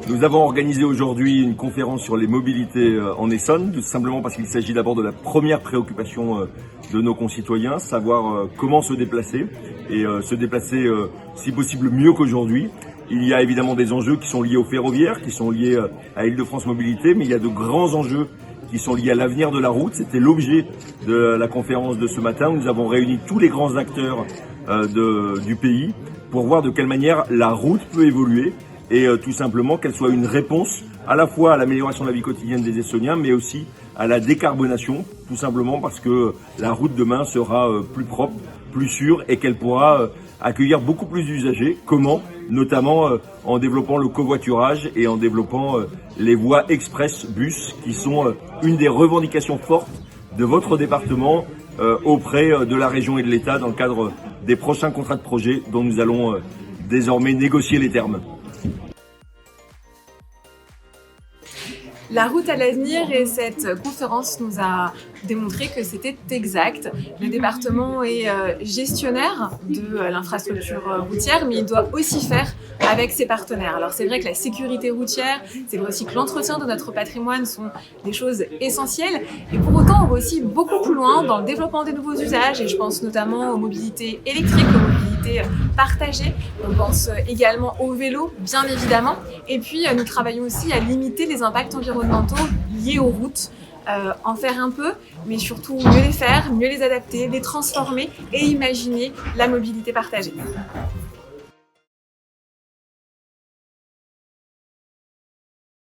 Nous avons organisé aujourd'hui une conférence sur les mobilités en Essonne, tout simplement parce qu'il s'agit d'abord de la première préoccupation de nos concitoyens, savoir comment se déplacer et se déplacer si possible mieux qu'aujourd'hui. Il y a évidemment des enjeux qui sont liés au ferroviaire, qui sont liés à Île-de-France Mobilité, mais il y a de grands enjeux qui sont liés à l'avenir de la route. C'était l'objet de la conférence de ce matin. Nous avons réuni tous les grands acteurs du pays pour voir de quelle manière la route peut évoluer et tout simplement qu'elle soit une réponse à la fois à l'amélioration de la vie quotidienne des Essonniens, mais aussi à la décarbonation, tout simplement parce que la route demain sera plus propre, plus sûre et qu'elle pourra accueillir beaucoup plus d'usagers. Comment ? Notamment en développant le covoiturage et en développant les voies express bus qui sont une des revendications fortes de votre département auprès de la région et de l'État dans le cadre des prochains contrats de projet dont nous allons désormais négocier les termes. La route à l'avenir et cette conférence nous a démontré que c'était exact. Le département est gestionnaire de l'infrastructure routière, mais il doit aussi faire avec ses partenaires. Alors c'est vrai que la sécurité routière, c'est vrai aussi que l'entretien de notre patrimoine sont des choses essentielles. Et pour autant, on va aussi beaucoup plus loin dans le développement des nouveaux usages, et je pense notamment aux mobilités électriques, aux mobilités partagées. On pense également au vélo, bien évidemment. Et puis, nous travaillons aussi à limiter les impacts environnementaux liés aux routes, en faire un peu, mais surtout mieux les faire, mieux les adapter, les transformer et imaginer la mobilité partagée.